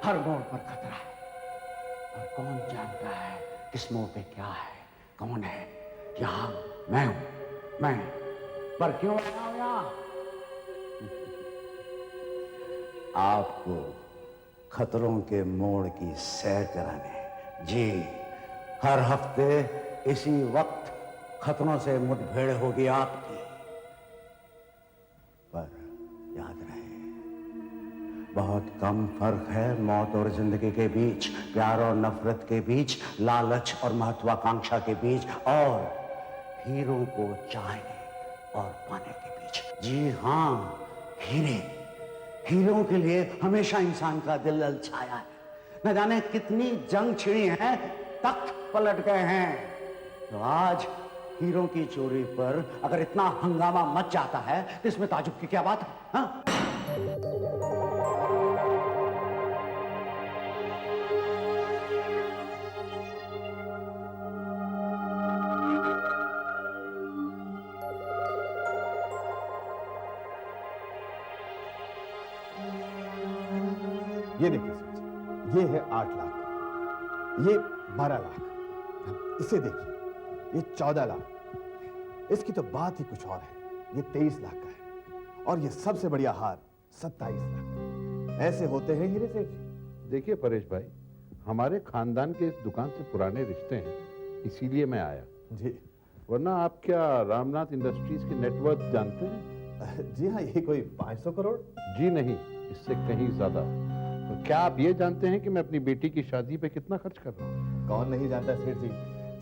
हर मोड़ पर खतरा है और कौन जानता है किस मोड़ पे क्या है, कौन है। यहाँ मैं हूं, मैं। पर क्यों आया हूं यहाँ? आपको खतरों के मोड़ की सैर कराने। जी, हर हफ्ते इसी वक्त खतरों से मुठभेड़ होगी आपकी। पर याद रहे, बहुत कम फर्क है मौत और जिंदगी के बीच, प्यार और नफरत के बीच, लालच और महत्वाकांक्षा के बीच, और हीरों को चाहने और पाने के बीच। जी हां, हीरे। हीरों के लिए हमेशा इंसान का दिल ललचाया है। न जाने कितनी जंग छिड़ी है, तख्त पलट गए हैं। तो आज हीरों की चोरी पर अगर इतना हंगामा मच जाता है तो इसमें ताजुब की क्या बात है? हाँ? ये देखिए सर जी, ये है 8 लाख, ये 12 लाख, इसे देखिए, ये 14 लाख, इसकी तो बात ही कुछ और है, ये 23 लाख का है, और ये सबसे बढ़िया हार 27 लाख। ऐसे होते हैं हीरे सेठ जी। देखिए परेश भाई, हमारे खानदान के इस दुकान से पुराने रिश्ते हैं, इसीलिए मैं आया जी। वरना आप क्या रामनाथ इंडस्ट्रीज के नेटवर्क जानते हैं? जी हाँ, ये कोई 500 करोड़? जी नहीं, इससे कहीं ज्यादा। तो क्या आप ये जानते हैं कि मैं अपनी बेटी की शादी पे कितना खर्च कर रहा हूँ? कौन नहीं जानता सेठ जी,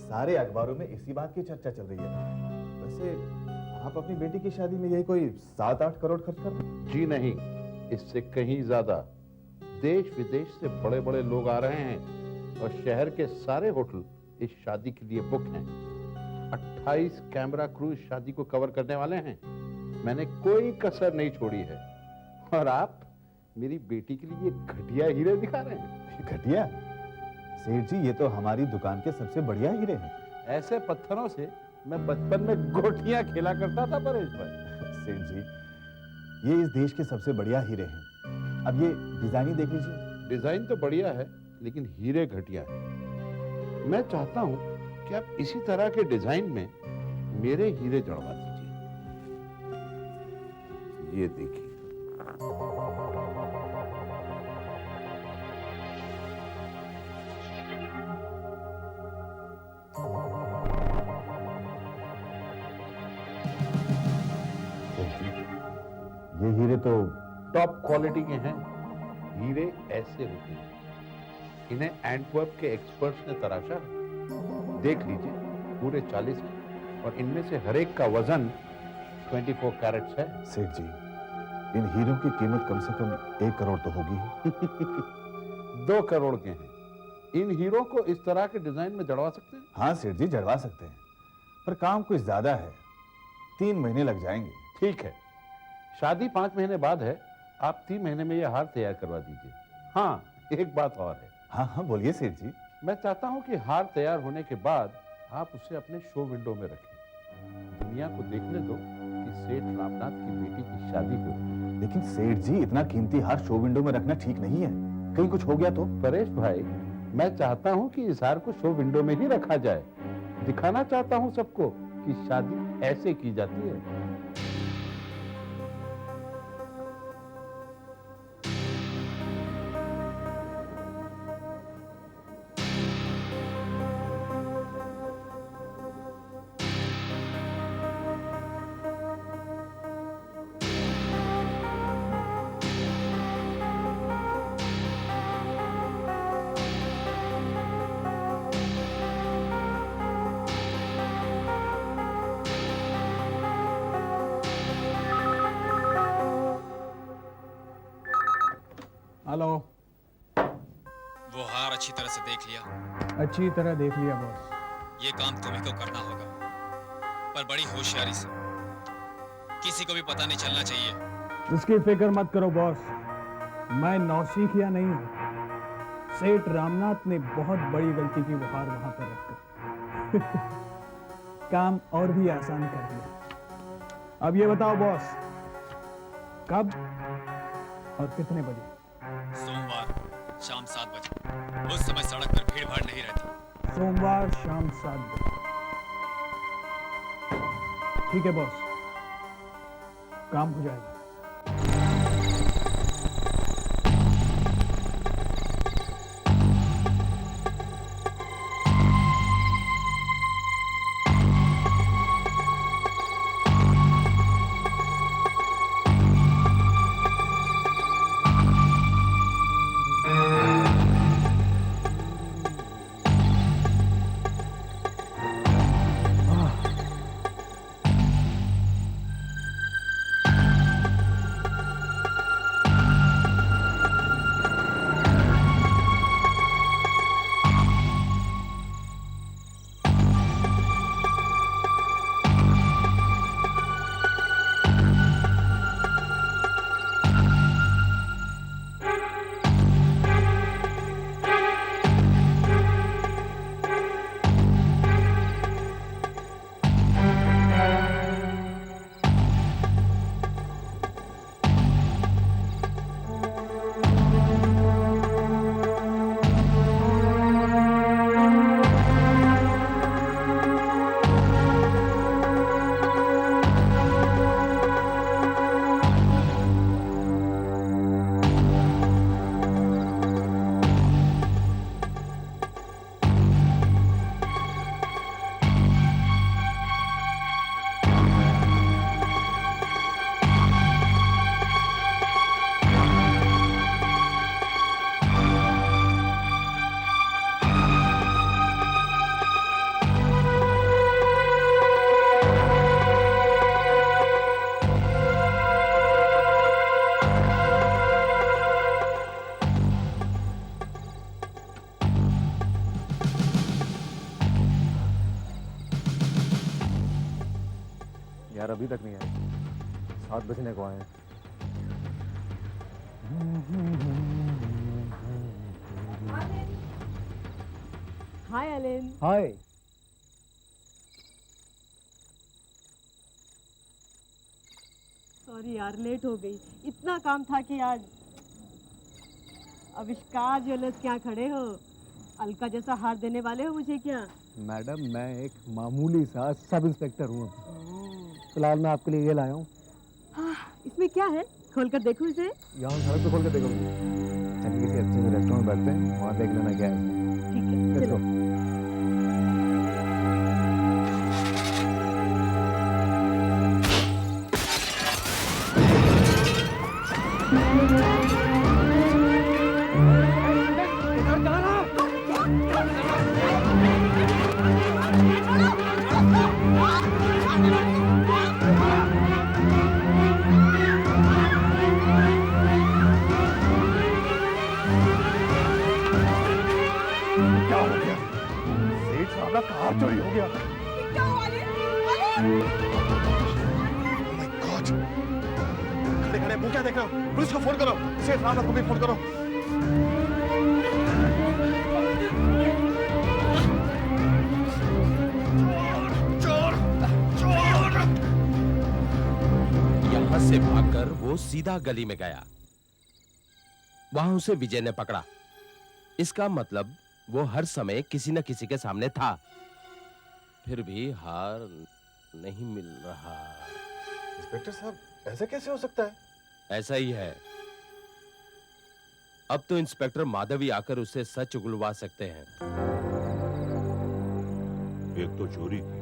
सारे अखबारों में इसी बात की चर्चा चल रही है। वैसे आप अपनी बेटी की शादी में यही कोई 7-8 करोड़ खर्च कर रहे हैं? जी नहीं, इससे कहीं ज्यादा। देश विदेश से बड़े बड़े लोग आ रहे हैं और शहर के सारे होटल इस शादी के लिए बुक हैं। 28 कैमरा क्रू इस शादी को कवर करने वाले हैं। मैंने कोई कसर नहीं छोड़ी है। और आप मेरी बेटी के लिए घटिया हीरे दिखा रहे हैं। घटिया? सेठ जी, ये तो हमारी दुकान के सबसे बढ़िया हीरे हैं। ऐसे पत्थरों से मैं बचपन में गोटियां खेला करता था परेश भाई। सेठ जी, ये इस देश के सबसे बढ़िया हीरे हैं। अब ये डिजाइन ही देख लीजिए। डिजाइन तो बढ़िया है, लेकिन हीरे घटिया है। मैं चाहता हूं कि आप इसी तरह के डिजाइन में मेरे हीरे जड़वा दीजिए। ये देखिए। ये हीरे तो टॉप क्वालिटी के हैं। हीरे ऐसे होते हैं, इन्हें एंटवर्प के एक्सपर्ट्स ने तराशा है। देख लीजिए, पूरे 40 हैं और इनमें से हर एक का वजन 24 कैरेट्स है। सेठ जी, इन हीरों की कीमत कम से कम 1 करोड़ तो होगी ही। 2 करोड़ के हैं। इन हीरो को इस तरह के डिजाइन में जड़वा सकते हैं? हाँ सेठ जी, जड़वा सकते हैं, पर काम कुछ ज्यादा है। 3 महीने लग जाएंगे। ठीक है, शादी 5 महीने बाद है। आप 3 महीने में यह हार तैयार करवा दीजिए। हाँ, एक बात और है। हाँ हाँ, बोलिए सेठ जी। मैं चाहता हूं कि हार तैयार होने के बाद आप उसे अपने शो विंडो में रखें। दुनिया को देखने दो कि सेठ रामनाथ की बेटी की शादी हुई। लेकिन सेठ जी, इतना कीमती हार शो विंडो में रखना ठीक नहीं है। कहीं कुछ हो गया तो? परेश भाई, मैं चाहता हूं कि इस हार को शो विंडो में ही रखा जाए। दिखाना चाहता हूं सबको कि शादी ऐसे की जाती है। हेलो। वो हार अच्छी तरह से देख लिया? अच्छी तरह देख लिया बॉस। ये काम तुम्ही को करना होगा, पर बड़ी होशियारी से। किसी को भी पता नहीं चलना चाहिए। उसकी फिक्र मत करो बॉस, मैं नौसिखिया नहीं हूं। सेठ रामनाथ ने बहुत बड़ी गलती की वो हार वहां पर रखकर काम और भी आसान कर दिया। अब ये बताओ बॉस, कब और कितने बजे? सोमवार शाम उस समय सड़क पर भीड़ भाड़ नहीं रहती। सोमवार शाम 7 बजे। ठीक है बॉस, काम हो जाएगा। यार अभी तक नहीं आए, 7 बजने को आए हैं। हाय एलेन। हाय। सॉरी यार, लेट हो गई। इतना काम था कि आज। आविष्कार ज्वेलर्स क्या खड़े हो? अलका जैसा हार देने वाले हो मुझे क्या? मैडम, मैं एक मामूली सा सब इंस्पेक्टर हूँ। फिलहाल मैं आपके लिए ये लाया हूँ। हाँ, इसमें क्या है? खोलकर देखूं इसे? यहाँ सड़क पे खोल के देखो। चलिए किसी अच्छे से रेस्टोरेंट में बैठते हैं, वहाँ देख लेना क्या है। ठीक है, Let's चलो। go। क्या हो गया? सेठ साहब का कार चोरी हो गया। Oh my God! खड़े खड़े मुंह क्या देख रहे हो? पुलिस को फोन करो। सेठ साहब को भी फोन करो। यहां से भागकर वो सीधा गली में गया। वहां उसे विजय ने पकड़ा। इसका मतलब वो हर समय किसी न किसी के सामने था। फिर भी हार नहीं मिल रहा। इंस्पेक्टर साहब, ऐसे कैसे हो सकता है? ऐसा ही है। अब तो इंस्पेक्टर माधवी आकर उसे सच उगलवा सकते हैं। एक तो चोरी की,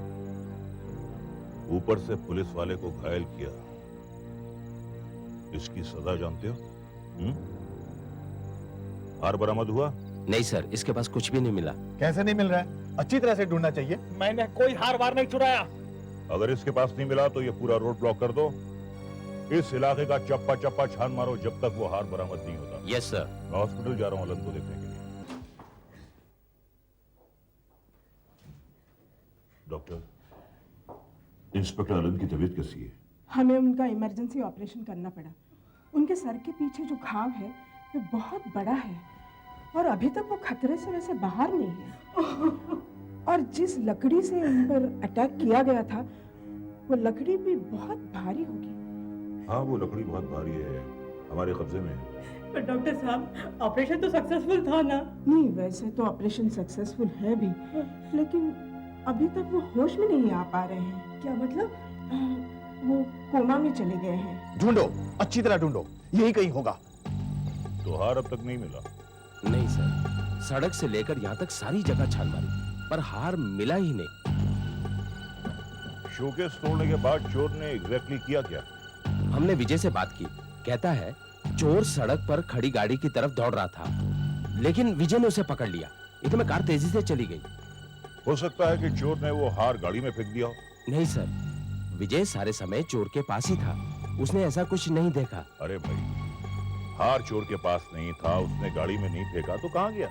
ऊपर से पुलिस वाले को घायल किया। इसकी सजा जानते हो? हार बरामद हुआ? नहीं सर, इसके पास कुछ भी नहीं मिला। कैसे नहीं मिल रहा है? अच्छी तरह से ढूंढना चाहिए। मैंने कोई हार वार नहीं चुराया। अगर इसके पास नहीं मिला तो ये पूरा रोड ब्लॉक कर दो। इस इलाके का चप्पा चप्पा छान मारो जब तक वो हार बरामद नहीं होता। Yes sir. मैं हॉस्पिटल जा रहा हूँ अलन को देखने के लिए। डॉक्टर, इंस्पेक्टर अलन की तबीयत कैसी है? हमें उनका इमरजेंसी ऑपरेशन करना पड़ा। उनके सर के पीछे जो घाव है वो बहुत बड़ा है और अभी तक वो खतरे से वैसे बाहर नहीं है। और जिस लकड़ी से उन पर अटैक किया गया था वो लकड़ी भी बहुत भारी होगी। हाँ, वो लकड़ी बहुत भारी है। हमारे कब्जे में है। पर डॉक्टर साहब ऑपरेशन तो सक्सेसफुल था ना? नहीं, वैसे तो ऑपरेशन सक्सेसफुल है भी, लेकिन अभी तक वो होश में नहीं आ पा रहे हैं। क्या मतलब? वो कोमा में चले गए हैं। ढूंढो, अच्छी तरह ढूंढो, यही कहीं होगा। तो हार अब तक नहीं मिला। नहीं सर, सड़क से लेकर यहाँ तक सारी जगह छान मारी, पर हार मिला ही नहीं। शोकेस तोड़ने के बाद चोर ने एग्जैक्टली किया क्या? हमने विजय से बात की, कहता है चोर सड़क पर खड़ी गाड़ी की तरफ दौड़ रहा था, लेकिन विजय ने उसे पकड़ लिया। इतने में कार तेजी से चली गई। हो सकता है कि चोर ने वो हार गाड़ी में फेंक दिया हो। नहीं सर, विजय सारे समय चोर के पास ही था, उसने ऐसा कुछ नहीं देखा। अरे भाई, हार चोर के पास नहीं था, उसने गाड़ी में नहीं फेंका तो कहां गया?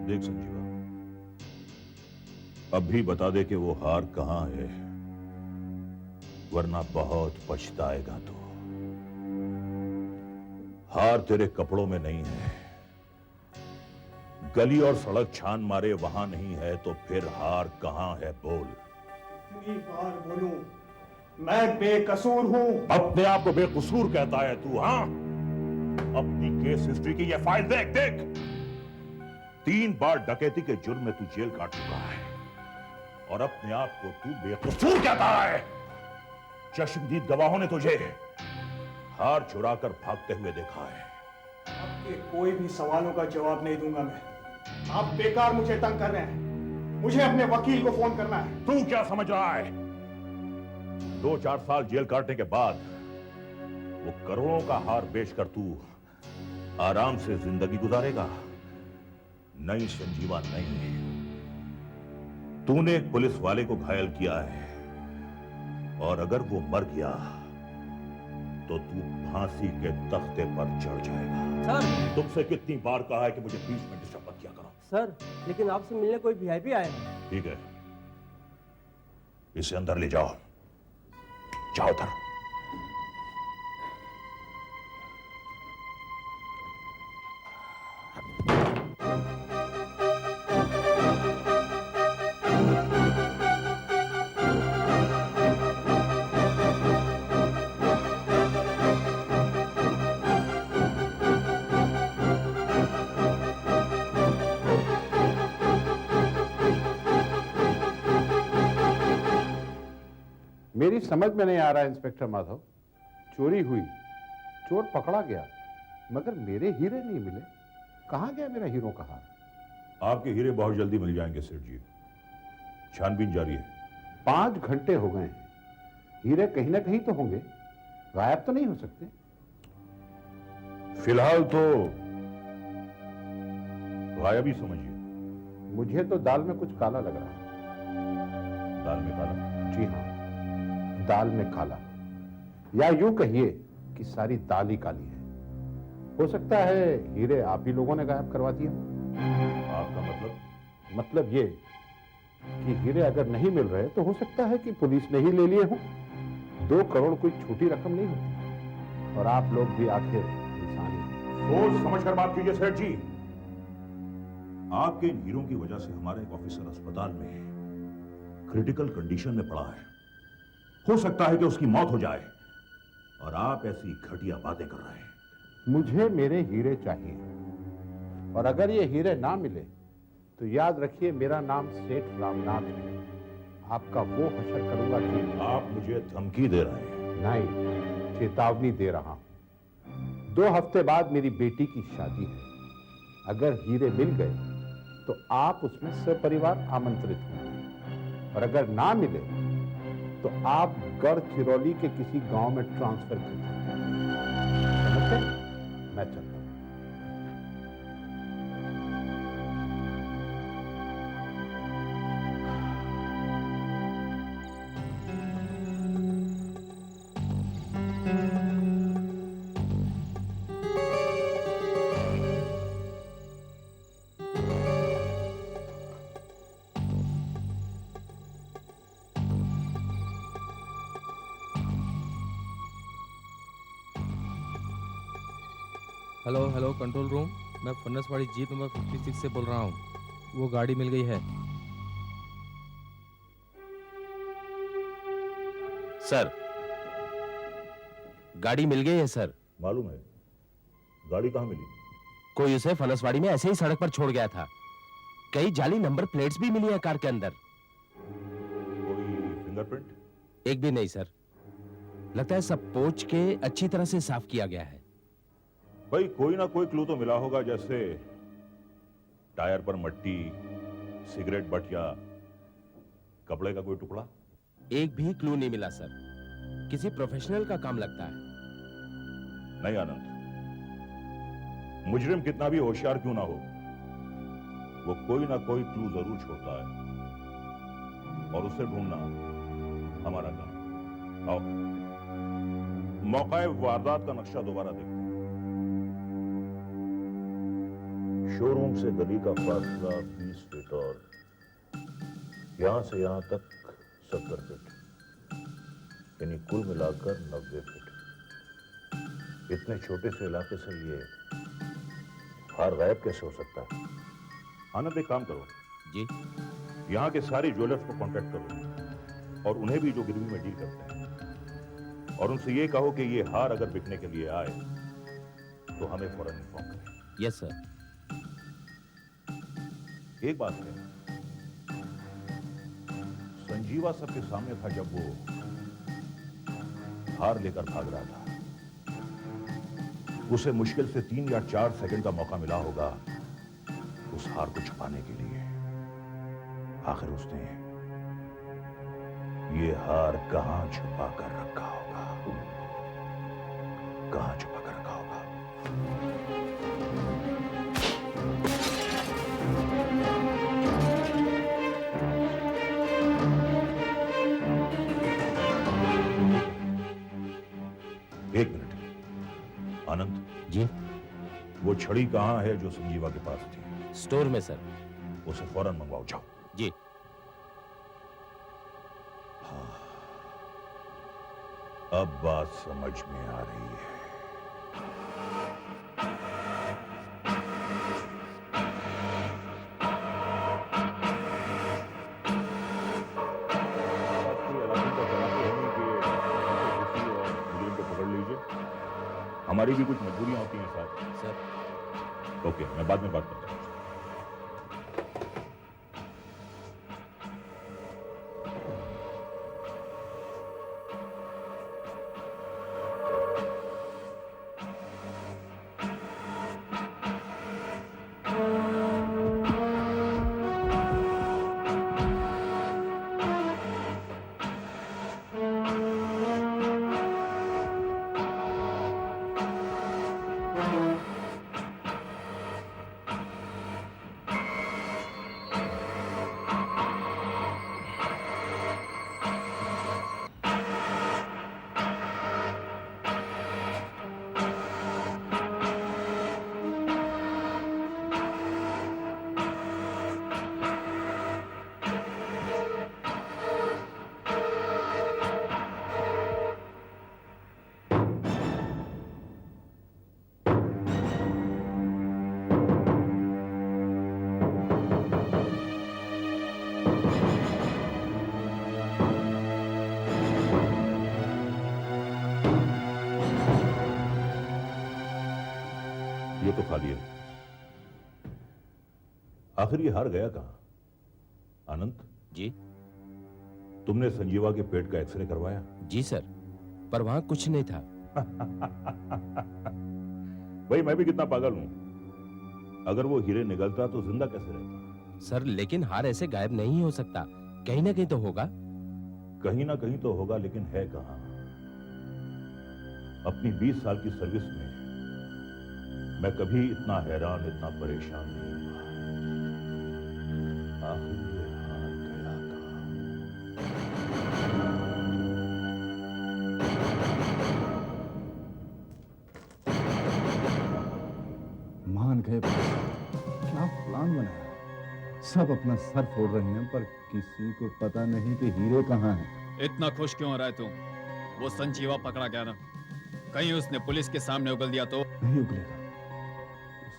देख संजीवा, अब भी बता दे कि वो हार कहां है, वरना बहुत पछताएगा तू। हार तेरे कपड़ों में नहीं है, गली और सड़क छान मारे वहां नहीं है, तो फिर हार कहां है? बोल। कितनी बार बोलूं, मैं बेकसूर हूं। अपने आप को बेकसूर कहता है तू? हाँ, अपनी केस हिस्ट्री की ये फाइल देख देख। 3 बार डकैती के जुर्म में तू जेल काट चुका है और अपने आप को तू बेकसूर कहता है। चश्मदीद गवाहों ने तुझे हार चुराकर भागते हुए देखा है। आपके कोई भी सवालों का जवाब नहीं दूंगा मैं। आप बेकार मुझे तंग कर रहे हैं। मुझे अपने वकील को फोन करना है। तू क्या समझ रहा है? 2-4 साल जेल काटने के बाद वो करोड़ों का हार बेचकर तू आराम से जिंदगी गुजारेगा? नहीं संजीवा, नहीं। तूने एक पुलिस वाले को घायल किया है और अगर वो मर गया तो तू फांसी के तख्ते पर चढ़ जाएगा। सर, तुमसे कितनी बार कहा है कि मुझे बीच में डिस्टर्ब मत किया करो। सर, लेकिन आपसे मिलने कोई वीआईपी आया है। ठीक है, इसे अंदर ले जाओ। जाओ उधर। मेरी समझ में नहीं आ रहा इंस्पेक्टर माधव, चोरी हुई, चोर पकड़ा गया, मगर मेरे हीरे नहीं मिले। कहां गया मेरा हीरो का हार? आपके हीरे बहुत जल्दी मिल जाएंगे सेठ जी, छानबीन जारी है। 5 घंटे हो गए हैं, हीरे कहीं ना कहीं तो होंगे, गायब तो नहीं हो सकते। फिलहाल तो गायब ही समझिए। मुझे तो दाल में कुछ काला लग रहा है। दाल में काला? जी हाँ, दाल में काला, या यूं कहिए कि सारी दाल ही काली है। हो सकता है हीरे आप ही लोगों ने गायब करवा दिया। आपका मतलब? मतलब ये कि हीरे अगर नहीं मिल रहे तो हो सकता है कि पुलिस ने ही ले लिए हों। 2 करोड़ कोई छोटी रकम नहीं होती, और आप लोग भी आखिर इंसान ही। सोच समझकर बात कीजिए सेठ जी। आपके इन हीरों की वजह से हमारा एक ऑफिसर अस्पताल में क्रिटिकल कंडीशन में पड़ा है। हो सकता है कि उसकी मौत हो जाए, और आप ऐसी घटिया बातें कर रहे हैं। मुझे मेरे हीरे चाहिए, और अगर ये हीरे ना मिले तो याद रखिए मेरा नाम सेठ रामनाथ है। आपका वो हशर करूंगा कि आप मुझे धमकी दे रहे हैं? नहीं, चेतावनी दे रहा हूं। 2 हफ्ते बाद मेरी बेटी की शादी है। अगर हीरे मिल गए तो आप उसमें सपरिवार आमंत्रित होंगे, और अगर ना मिले तो आप गढ़चिरौली के किसी गांव में ट्रांसफर कर दीजिए। समझते? मैं चलता हूं। हेलो हेलो कंट्रोल रूम, मैं फन्नसवाड़ी जीप नंबर 56 से बोल रहा हूँ। वो गाड़ी मिल गई है। सर, गाड़ी मिल गई है सर। मालूम है। गाड़ी कहाँ मिली? कोई उसे फनसवाड़ी में ऐसे ही सड़क पर छोड़ गया था। कई जाली नंबर प्लेट्स भी मिली हैं कार के अंदर। कोई फिंगरप्रिंट? एक भी नहीं सर। लगता है सब पोंछ के अच्छी तरह से साफ किया गया है। भाई कोई ना कोई क्लू तो मिला होगा, जैसे टायर पर मट्टी, सिगरेट बट या कपड़े का कोई टुकड़ा। एक भी क्लू नहीं मिला सर। किसी प्रोफेशनल का काम लगता है। नहीं आनंद, मुजरिम कितना भी होशियार क्यों ना हो, वो कोई ना कोई क्लू जरूर छोड़ता है और उसे ढूंढना हमारा काम। आओ मौका वारदात का नक्शा दोबारा देखते हैं। शोरूम से गली का फासला 20 फीट और यहां से यहां तक 70 फीट, यानी कुल मिलाकर 90 फीट। इतने छोटे से इलाके से ये हार गायब कैसे हो सकता है? आनंद एक काम करो जी, यहाँ के सारे ज्वेलर्स को कांटेक्ट करो और उन्हें भी जो गिरवी में डील करते हैं, और उनसे ये कहो कि ये हार अगर बिकने के लिए आए तो हमें फौरन इन्फॉर्म करें। Yes sir. एक बात है, संजीवा सबके सामने था जब वो हार लेकर भाग रहा था। उसे मुश्किल से 3 या 4 सेकंड का मौका मिला होगा उस हार को छुपाने के लिए। आखिर उसने ये हार कहां छुपा कर रखा होगा? कहां छुपा कर रखा होगा? एक मिनट आनंद जी, वो छड़ी कहां है जो संजीवा के पास थी? स्टोर में सर। उसे फौरन मंगवाओ, जाओ। जी। अब बात समझ में आ रही है। हमारी भी कुछ मजबूरियां होती हैं साहब। सर ओके, मैं बाद में बात करता हूँ। ये तो खाली है। आखिर ये हार गया कहां? आनंद जी। तुमने संजीवा के पेट का एक्सरे करवाया? जी सर, पर वहां कुछ नहीं था। भाई मैं भी कितना पागल हूं। अगर वो हीरे निकलता तो जिंदा कैसे रहता? सर लेकिन हार ऐसे गायब नहीं हो सकता, कहीं ना कहीं तो होगा। कहीं ना कहीं तो होगा, लेकिन है कहां? अपनी 20 साल की सर्विस में मैं कभी इतना हैरान, इतना परेशान नहीं हुआ। आखिर ये हार गया कहां? मान गए। क्या प्लान बनाया? सब अपना सर फोड़ रहे हैं, पर किसी को पता नहीं कि हीरे कहाँ हैं। इतना खुश क्यों हो रहा है तू? वो संजीवा पकड़ा गया ना, कहीं उसने पुलिस के सामने उगल दिया तो? नहीं उगलेगा।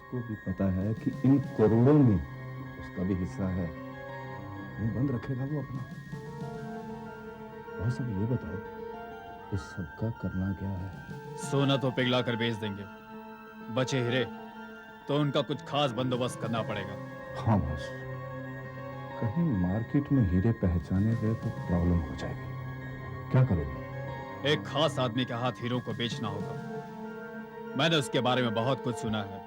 उसको भी पता है कि इन करोड़ों में उसका भी हिस्सा है। मुंह बंद रखेगा वो अपना। बस अब ये बताओ, इस सब का करना क्या है? सोना तो पिघला कर बेच देंगे, बचे हीरे तो उनका कुछ खास बंदोबस्त करना पड़ेगा। हाँ बॉस, कहीं मार्केट में हीरे पहचाने गए तो प्रॉब्लम हो जाएगी। क्या करोगे? एक खास आदमी के हाथ हीरों को बेचना होगा। मैंने उसके बारे में बहुत कुछ सुना है।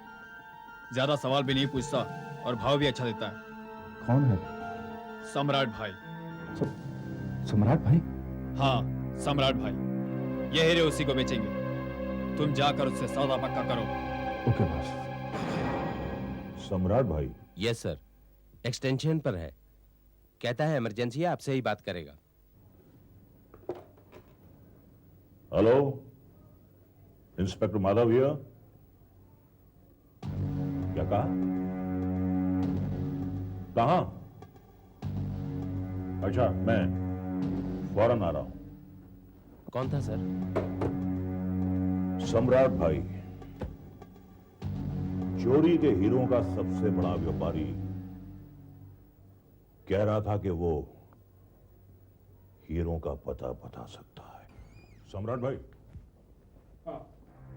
ज्यादा सवाल भी नहीं पूछता और भाव भी अच्छा देता है। कौन है? सम्राट भाई। सम्राट भाई? हाँ, सम्राट भाई। ये हीरे उसी को बेचेंगे। तुम जाकर उससे सौदा पक्का करो। Okay boss. सम्राट भाई? यस सर, एक्सटेंशन पर है। कहता है इमरजेंसी है, आपसे ही बात करेगा। Hello, inspector Madhav here. क्या कहा? कहां? अच्छा, मैं फौरन आ रहा हूं। कौन था सर? सम्राट भाई, चोरी के हीरों का सबसे बड़ा व्यापारी, कह रहा था कि वो हीरों का पता बता सकता है। सम्राट भाई? हाँ,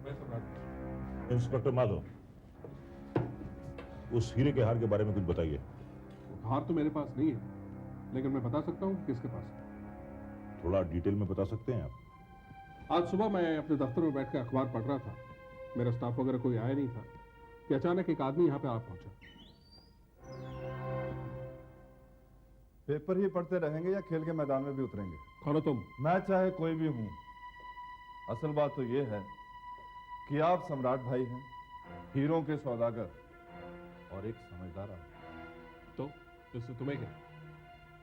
मैं सम्राट। इंस्पेक्टर माधव, उस हीरे के हार के बारे में कुछ बताइए। हार तो मेरे पास नहीं है, लेकिन मैं बता सकता हूँ किसके पास है। थोड़ा डिटेल में बता सकते हैं आप? आज सुबह मैं अपने दफ्तर में बैठ कर अखबार पढ़ रहा था। मेरा स्टाफ वगैरह कोई आया नहीं था कि अचानक एक आदमी यहाँ पे आ पहुंचा। पेपर ही पढ़ते रहेंगे या खेल के मैदान में भी उतरेंगे? कौन हो तुम? मैं चाहे कोई भी हूं, असल बात तो ये है कि आप सम्राट भाई हैं, हीरों के सौदागर और एक समझदार आदमी। तो इससे तुम्हें क्या?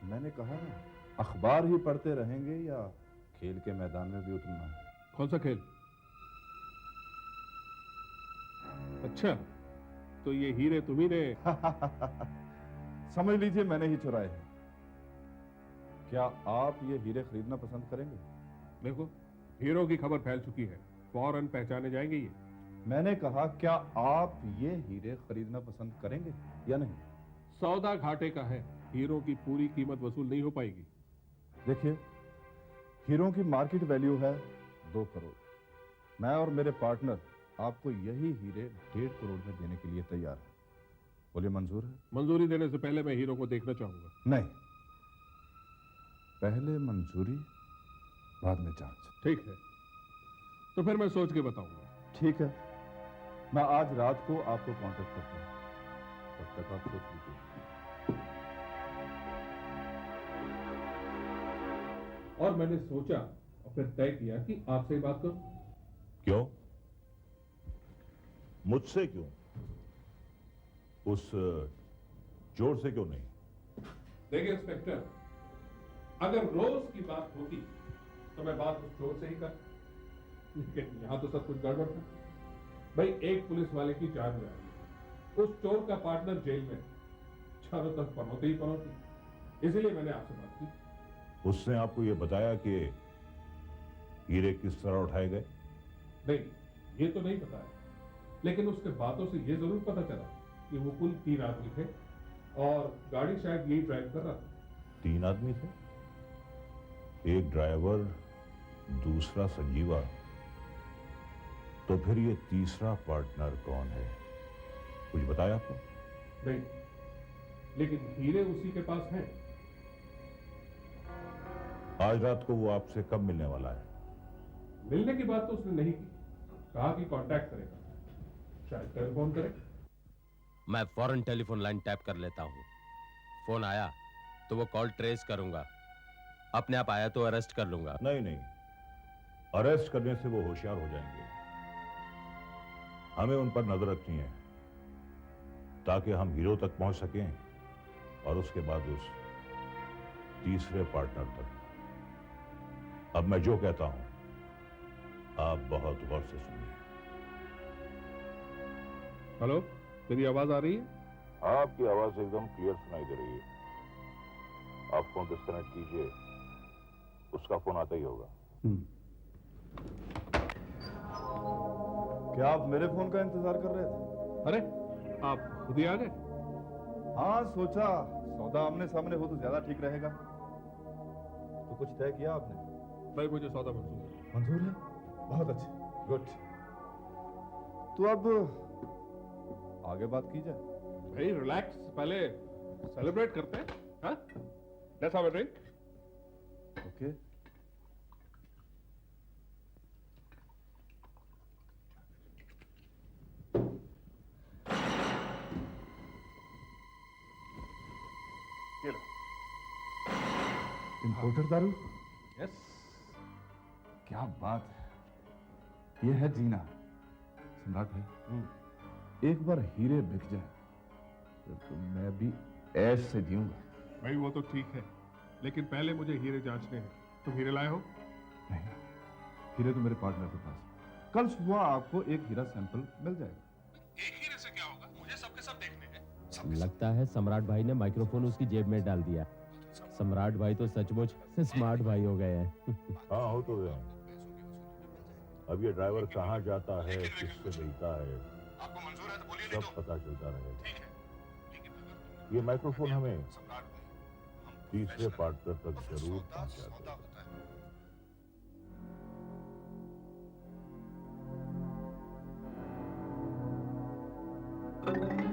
मैंने कहा ना, अखबार ही पढ़ते रहेंगे या खेल के मैदान में भी उतरना है। कौन सा खेल? अच्छा, तो ये हीरे तुम्ही ने समझ लीजिए मैंने ही चुराए हैं। क्या आप ये हीरे खरीदना पसंद करेंगे? देखो, हीरो की खबर फैल चुकी है, फौरन पहचाने जाएंगे ये। मैंने कहा, क्या आप ये हीरे खरीदना पसंद करेंगे या नहीं? सौदा घाटे का है, हीरो की पूरी कीमत वसूल नहीं हो पाएगी। देखिए, हीरों की मार्केट वैल्यू है 2 करोड़। मैं और मेरे पार्टनर आपको यही हीरे 1.5 करोड़ में देने के लिए तैयार है। बोलिए, मंजूर है? मंजूरी देने से पहले मैं हीरो को देखना चाहूंगा। नहीं, पहले मंजूरी बाद में जांच। ठीक है, तो फिर मैं सोच के बताऊंगा। ठीक है, मैं आज रात को आपको कांटेक्ट करता हूं। तब तक आप सोच लीजिए। और मैंने सोचा और फिर तय किया कि आपसे ही बात करूं। क्यों? मुझसे क्यों? उस चोर से क्यों नहीं? देखिए इंस्पेक्टर, अगर रोज की बात होती तो मैं बात उस चोर से ही कर, लेकिन यहां तो सब कुछ गड़बड़ था। भाई, एक पुलिस वाले की जान जा रही, उस चोर का पार्टनर जेल में, चारों तरफ पनौती ही पनौती। इसलिए मैंने आपसे बात की। उसने आपको यह बताया कि हीरे किस तरह उठाए गए? नहीं, ये तो नहीं बताया, लेकिन उसके बातों से ये जरूर पता चला कि वो कुल 3 आदमी थे और गाड़ी शायद यही ड्राइव कर रहा था। 3 आदमी थे? एक ड्राइवर, दूसरा संजीवा, तो फिर ये तीसरा पार्टनर कौन है? कुछ बताया आपको? नहीं, लेकिन हीरे उसी के पास हैं। आज रात को वो आपसे कब मिलने वाला है? मिलने की बात तो उसने नहीं की, कहा कि कांटेक्ट करेगा, शायद टेलीफोन करे। मैं फौरन टेलीफोन लाइन टैप कर लेता हूँ। फोन आया तो वो कॉल ट्रेस करूंगा, अपने आप आया तो अरेस्ट कर लूंगा। नहीं नहीं, अरेस्ट करने से वो होशियार हो जाएंगे। हमें उन पर नजर रखनी है ताकि हम हीरो तक पहुंच सकें और उसके बाद उस तीसरे पार्टनर तक। अब मैं जो कहता हूं आप बहुत गौर से सुनिए। हेलो, मेरी आवाज आ रही है? आपकी आवाज एकदम क्लियर सुनाई दे रही है। आप फोन डिस्कनेक्ट कीजिए, उसका फोन आता ही होगा। क्या आप मेरे फोन का इंतजार कर रहे थे? अरे, आप खुद ही आ गए? हाँ, सोचा सौदा आमने सामने हो तो ज्यादा ठीक रहेगा। तो कुछ तय किया आपने? भाई मुझे सौदा मंजूर है। मंजूर है? बहुत अच्छे, गुड। तो अब आगे बात की जाए। भाई रिलैक्स, पहले सेलिब्रेट करते हैं। हाँ? Let's have a drink. Okay. Imported दारू? यस। क्या बात है, ये है जीना। सम्राट भाई, एक बार हीरे बिक जाए तो मैं भी ऐश से जीऊंगा। भाई वो तो ठीक है, लेकिन पहले मुझे हीरे जांचने हैं। तुम हीरे लाए हो? नहीं, हीरे तो मेरे पार्टनर के पास है। कल सुबह आपको एक हीरा सैंपल मिल जाएगा। एक हीरे से क्या होगा? मुझे सबके सब देखने हैं। लगता है सम्राट भाई ने माइक्रोफोन उसकी जेब में डाल दिया। सम्राट भाई तो सचमुच स्मार्ट भाई हो गए हैं। हाँ, हो तो गए। अब ये ड्राइवर कहाँ जाता है, किससे मिलता है, आपको मंजूर है तो बोलिए, सब पता चलता रहेगा। ठीक है, लेकिन अगर ये माइक्रोफोन हमें सम्राट भाई तीसरे पार्टनर तक जरूर पहुंचा सौदा देगा। होता है।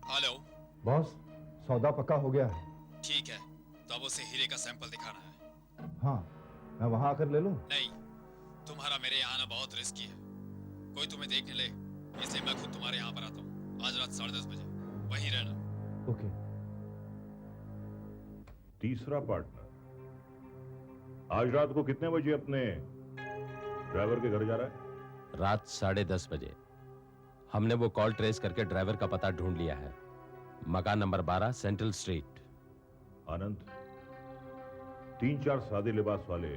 हेलो। बॉस, सौदा पक्का हो गया है। ठीक है, तो अब उसे हीरे का सैंपल दिखाना है। हाँ, मैं वहां आकर ले लूं? नहीं, तुम्हारा मेरे यहाँ आना बहुत रिस्की है। कोई तुम्हें देखने ले, इसलिए मैं खुद तुम्हारे यहाँ पर आता हूँ। आज रात 10:30 बजे वहीं रहना। ओके। तीसरा पार्टनर आज रात को कितने बजे अपने ड्राइवर के घर जा रहा है? रात 10:30 बजे। हमने वो कॉल ट्रेस करके ड्राइवर का पता ढूंढ लिया है। मकान नंबर 12 सेंट्रल स्ट्रीट। आनंद, 3-4 सादे लिबास वाले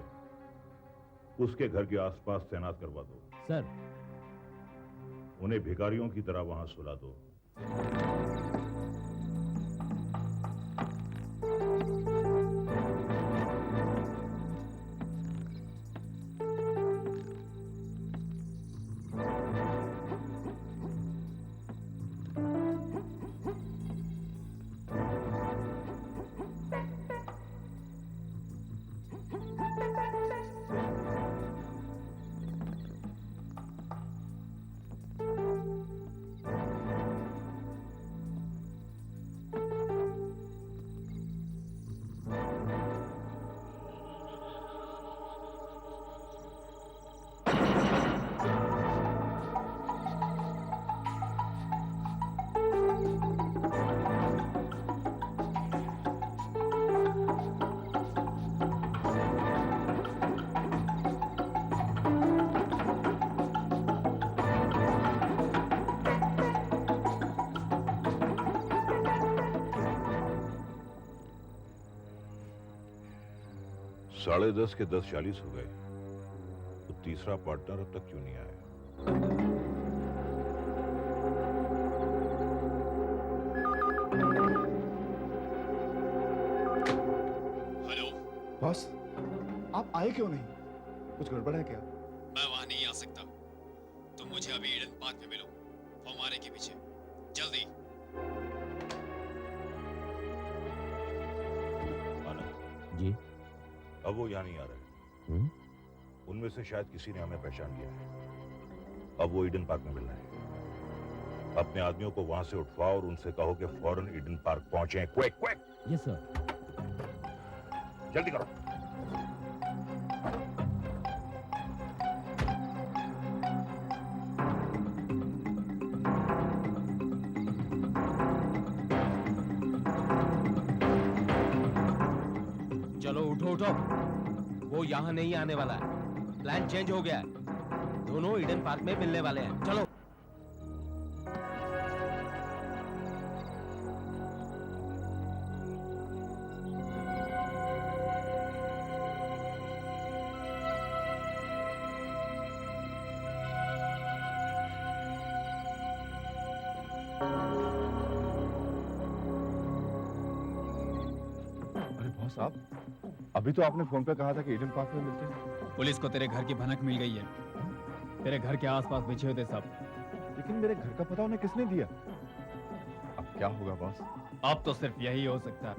उसके घर के आसपास तैनात करवा दो। सर। उन्हें भिखारियों की तरह वहां सुला दो। साढ़े 10 के 10:40 हो गए, तो तीसरा पार्टनर अब तक क्यों नहीं आया? हेलो। बॉस, आप आए क्यों नहीं? कुछ गड़बड़ है क्या? मैं वहां नहीं आ सकता। तुम मुझे अभी ईडन पार्क में मिलो, फौमारे के पीछे, जल्दी। आनंद जी। अब वो यहाँ नहीं आ रहे। उनमें से शायद किसी ने हमें पहचान लिया है। अब वो ईडन पार्क में मिल रहे हैं। अपने आदमियों को वहां से उठवाओ और उनसे कहो कि फौरन ईडन पार्क पहुंचे। Quick quick. Yes sir. जल्दी करो। चलो उठो उठो, वो यहाँ नहीं आने वाला है। प्लान चेंज हो गया है। दोनों ईडन पार्क में मिलने वाले हैं। चलो। बॉस आप अभी तो आपने फोन पे कहा था कि ईडन पार्क में मिलते हैं। पुलिस को तेरे घर की भनक मिल गई है। तेरे घर के आसपास बिछे हुए थे सब। लेकिन मेरे घर का पता उन्हें किसने दिया? अब क्या होगा बॉस? अब तो सिर्फ यही हो सकता है।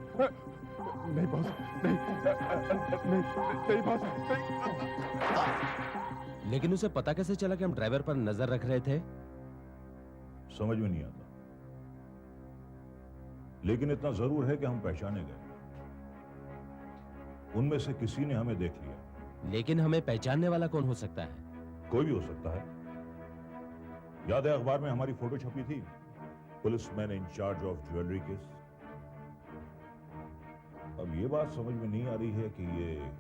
नहीं बॉस, नहीं बॉस, नहीं। लेकिन उसे पता कैसे चला कि हम ड्राइवर पर नजर रख रहे थे? समझ में नहीं आता, लेकिन इतना जरूर है कि हम पहचाने गए। उनमें से किसी ने हमें देख लिया। लेकिन हमें पहचानने वाला कौन हो सकता है? कोई भी हो सकता है। याद है अखबार में हमारी फोटो छपी थी, policeman in charge of jewellery case. अब ये बात समझ में नहीं आ रही है कि ये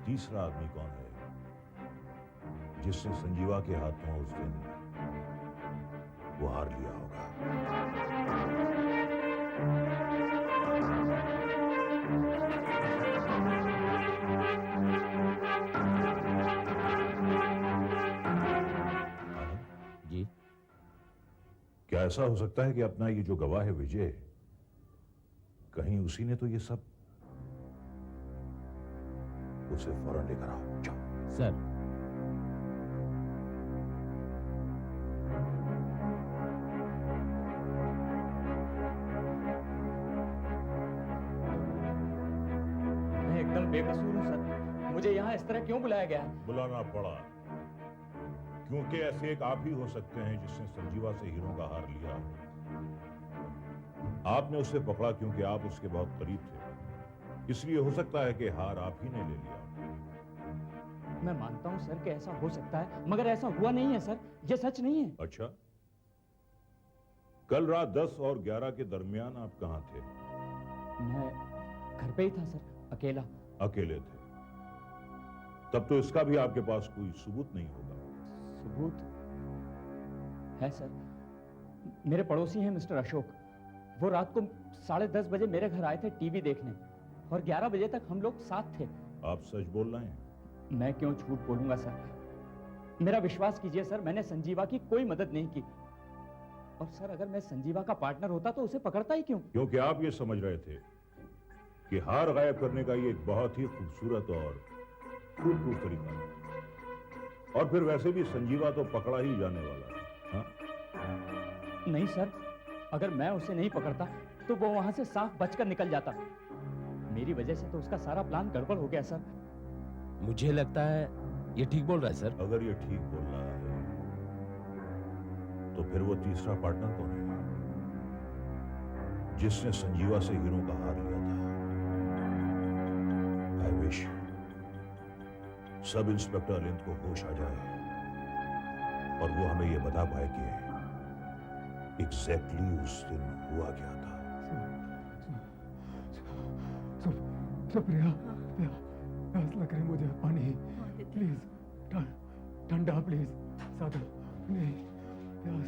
तीसरा आदमी कौन है जिसने संजीवा के हाथों उस दिन वो हार लिया होगा। जी, क्या ऐसा हो सकता है कि अपना ये जो गवाह है विजय, कहीं उसी ने तो ये सब? उसे फौरन लेकर आओ, जाओ। सर। मैं एकदम बेकसूर हूँ सर। मुझे यहाँ इस तरह क्यों बुलाया गया है? बुलाना पड़ा क्योंकि ऐसे एक आप ही हो सकते हैं जिसने संजीवा से हीरों का हार लिया। आपने उसे पकड़ा क्योंकि आप उसके बहुत करीब थे, इसलिए हो सकता है कि हार आप ही ने ले लिया। मैं मानता हूँ सर कि ऐसा हो सकता है, मगर ऐसा हुआ नहीं है सर। ये सच नहीं है। अच्छा, कल रात 10 और 11 के दरमियान आप कहां थे? मैं घर पे ही था सर, अकेला। अकेले थे? तब तो इसका भी आपके पास कोई सबूत नहीं होगा। सबूत है सर। मेरे पड़ोसी हैं मिस्टर अशोक। वो रात को 10:30 बजे मेरे घर आए थे टीवी देखने, और 11 बजे तक हम लोग साथ थे। आप सच बोल रहे हैं? मैं क्यों झूठ बोलूंगा सर? मेरा विश्वास कीजिए सर, मैंने संजीवा की कोई मदद नहीं की। और सर, अगर मैं संजीवा का पार्टनर होता तो उसे पकड़ता ही क्यों? क्योंकि आप ये समझ रहे थे कि हार गायब करने का ये एक बहुत ही खूबसूरत और फूल-प्रूफ तरीका है। और फिर वैसे भी संजीवा तो पकड़ा ही जाने वाला है। हाँ? नहीं सर, अगर मैं उसे नहीं पकड़ता तो वो वहां से साफ बचकर निकल जाता। मेरी वजह से तो उसका सारा प्लान गड़बड़ हो गया सर। मुझे लगता है ये ठीक बोल रहा है सर। अगर ये ठीक बोल रहा है तो फिर वो तीसरा पार्टनर कौन है जिसने संजीवा से हीरों का हार लिया था? आई विश सब इंस्पेक्टर अलिंद को होश आ जाए और वो हमें ये बता पाए कि एग्जैक्टली उस दिन हुआ क्या था। प्रिया, प्यास लग रही मुझे, पानी प्लीज, ठंडा प्लीज, सादा नहीं, प्यास।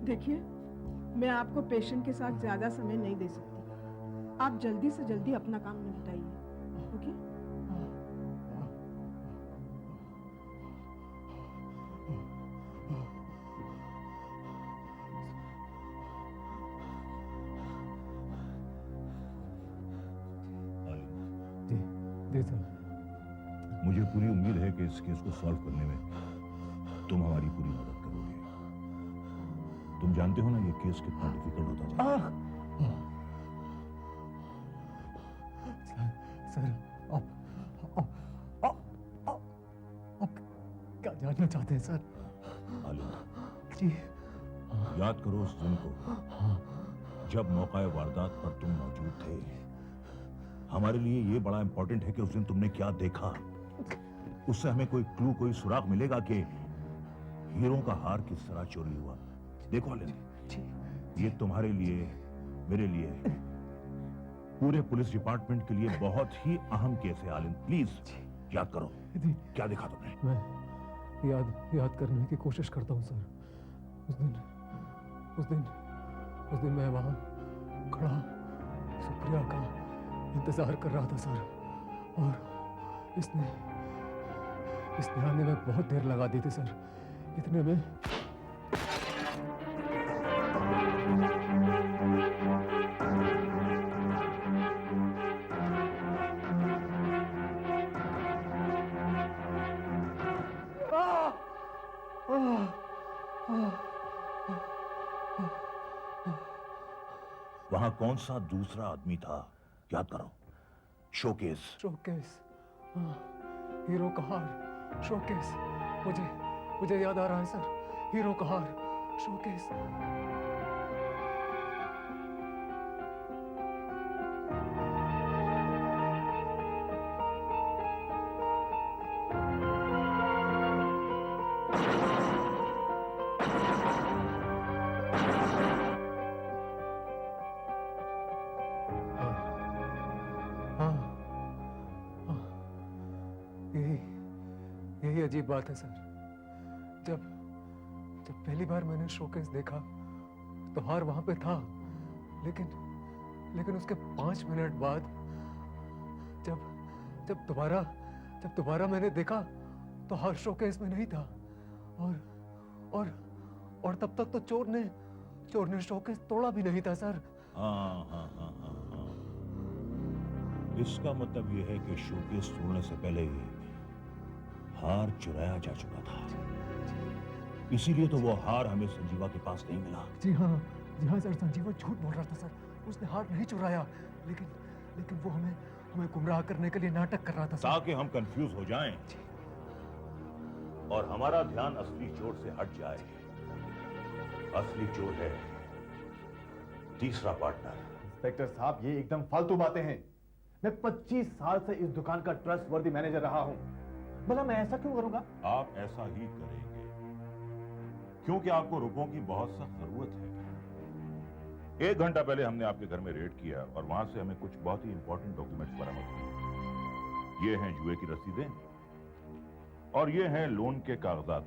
देखिए, मैं आपको पेशेंट के साथ ज्यादा समय नहीं दे सकती। आप जल्दी से जल्दी अपना काम निपटाइए, ओके? जी सर। मुझे पूरी उम्मीद है कि इस केस को सॉल्व करने में तुम हमारी पूरी मदद करोगे। तुम जानते हो ना ये केस कितना डिफिकल्ट होता जा रहा है। सर, आप क्या जानना चाहते हैं सर? आलिंद जी, याद करो उस दिन को जब मौका वारदात पर तुम मौजूद थे। हमारे लिए ये बड़ा इंपॉर्टेंट है कि उस दिन तुमने क्या देखा। उससे हमें कोई क्लू, कोई सुराग मिलेगा कि हीरों का हार किस तरह चोरी हुआ। देखो आलिंद, ये तुम्हारे लिए, मेरे लिए, पूरे पुलिस डिपार्टमेंट के लिए बहुत ही अहम केस है। आलिंद प्लीज याद करो क्या देखा तुमने। मैं याद करने की कोशिश करता हूँ सर। उस दिन मैं वहां खड़ा सुप्रिया का इंतजार कर रहा था सर, और इसमें आने में बहुत देर लगा दी थी सर। इतने में वहां कौन सा दूसरा आदमी था, याद करो। शोकेस। शोकेस, हाँ, हीरो का हार, शोकेस। मुझे याद आ रहा है सर, हीरो का हार, शोकेस। यही अजीब बात है सर। जब पहली बार मैंने शोकेस देखा तो हार वहां पे था, लेकिन उसके 5 मिनट बाद जब दोबारा मैंने देखा तो हार शोकेस में नहीं था। और तब तक तो चोर ने शोकेस तोड़ा भी नहीं था सर। हाँ। इसका मतलब यह है कि शोकेस तोड़ने से पहले ही हार चुराया जा चुका था। इसीलिए तो वो हार हमें संजीवा के पास नहीं मिला। जी हाँ सर, संजीवा झूठ बोल रहा था सर। उसने हार नहीं चुराया, लेकिन वो हमें गुमराह करने के लिए नाटक कर रहा था सर। ताकि हम कंफ्यूज हो जाएं और हमारा ध्यान असली चोर से हट जाए। असली चोर है तीसरा पार्टनर। इंस्पेक्टर साहब, ये एकदम फालतू बातें हैं। मैं 25 साल से इस दुकान का ट्रस्टवर्दी मैनेजर रहा हूं। भला मैं ऐसा क्यों करूंगा? आप ऐसा ही करेंगे क्योंकि आपको रुपयों की बहुत सख्त जरूरत है। 1 घंटा पहले हमने आपके घर में रेड किया और वहां से हमें कुछ बहुत ही इंपॉर्टेंट डॉक्यूमेंट्स बरामद हुए। ये हैं जुए की रसीदें और ये हैं लोन के कागजात।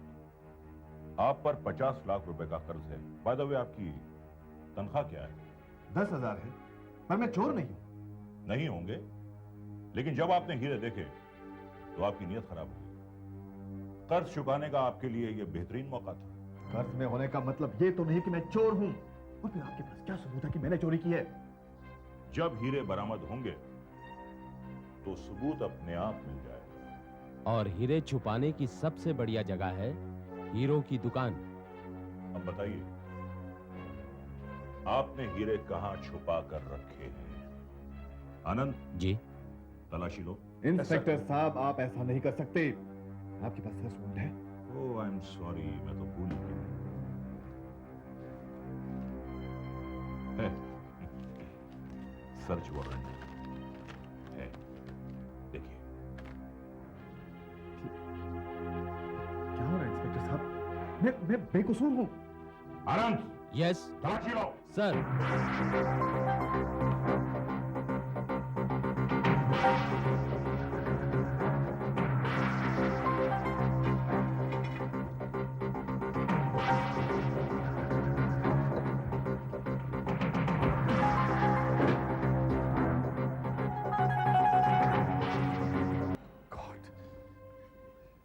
आप पर 50 लाख रुपए का कर्ज है। बाय द वे, आपकी तनख्वाह क्या है? 10,000 है, पर मैं चोर नहीं हूं। नहीं होंगे, लेकिन जब आपने हीरे देखे तो आपकी नीयत खराब हो गई। कर्ज चुकाने का आपके लिए यह बेहतरीन मौका था। कर्ज में होने का मतलब ये तो नहीं कि मैं चोर हूं। और फिर आपके पास क्या सबूत है कि मैंने चोरी की है? जब हीरे बरामद होंगे तो सबूत अपने आप मिल जाएगा। और हीरे छुपाने की सबसे बढ़िया जगह है हीरो की दुकान। अब बताइए, आपने हीरे कहां छुपा कर रखे हैं? आनंद जी, तलाशी लो। इंस्पेक्टर साहब, आप ऐसा नहीं कर सकते। आपके पास सर्च वारंट है? ओह, आई एम सॉरी, मैं तो भूल गया। है सर्च वारंट है, देखिए। क्या हो रहा है इंस्पेक्टर साहब? मैं बेकसूर हूं। आनंद, यस तलाशी लो। सर।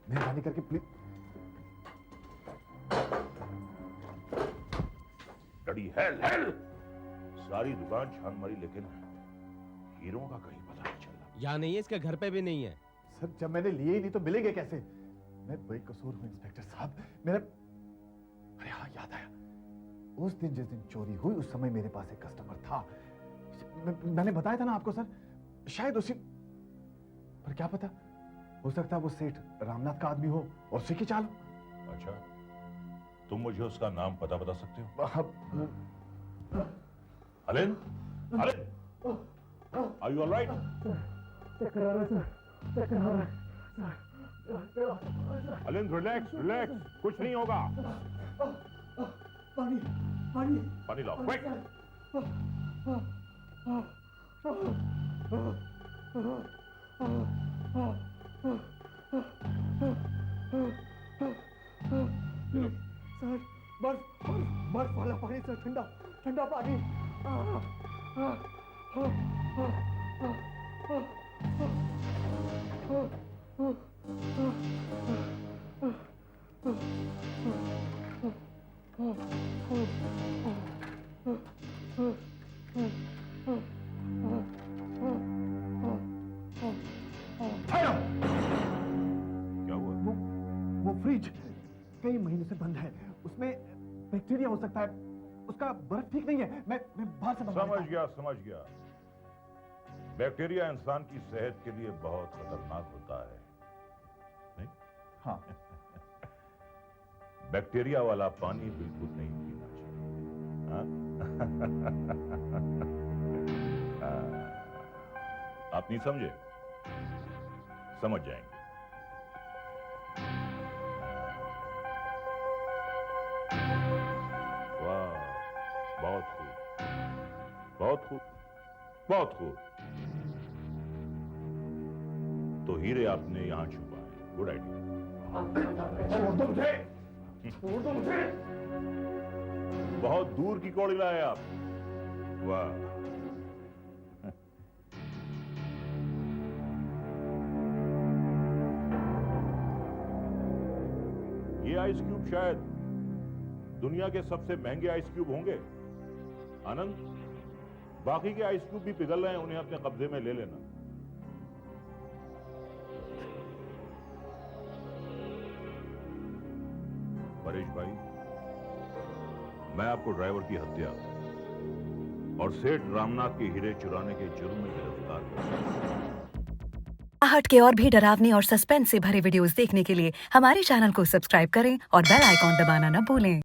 मेहरबानी करके प्लीज। लड़ी हेल सारी दुकान छान मारी, लेकिन हीरो का कहीं पता नहीं चला। यहाँ नहीं है, इसके घर पे भी नहीं है। सर, जब मैंने लिए ही नहीं तो मिलेंगे कैसे? मैं बेकसूर हूं इंस्पेक्टर साहब। अरे हाँ, याद आया। उस दिन जिस दिन चोरी हुई उस समय मेरे पास एक कस्टमर था। मैंने बताया था ना आपको सर, शायद उसी, पर क्या पता, हो सकता है वो सेठ रामनाथ का आदमी हो और उसी की चाल हो। अच्छा, तुम मुझे उसका नाम पता बता सकते हो? अलिन, are you alright? Aline, relax, कुछ नहीं होगा। पानी लाओ, क्विक। सर, बर्फ वाला पानी सर, ठंडा पानी। फ्रिज कई महीने से बंद है, उसमें बैक्टीरिया हो सकता है, उसका बर्फ ठीक नहीं है। मैं बाहर से मंगवा समझ गया। बैक्टीरिया इंसान की सेहत के लिए बहुत खतरनाक होता है, नहीं? हाँ। बैक्टीरिया वाला पानी बिल्कुल नहीं पीना चाहिए। हाँ? आप नहीं समझे? समझ जाएंगे। वाह, बहुत खूब, बहुत खूब, बहुत खूब। तो हीरे आपने यहां छुपाए, गुड आइडिया। बहुत दूर की कौड़ी लाए आप, वाह। ये आइस क्यूब शायद दुनिया के सबसे महंगे आइस क्यूब होंगे। आनंद, बाकी के आइस क्यूब भी पिघल रहे हैं, उन्हें अपने कब्जे में ले लेना। परेश भाई, मैं आपको ड्राइवर की हत्या और सेठ रामनाथ के हीरे चुराने के जुर्म में गिरफ्तार कर। आहट के और भी डरावने और सस्पेंस से भरे वीडियोस देखने के लिए हमारे चैनल को सब्सक्राइब करें और बेल आइकॉन दबाना न भूलें।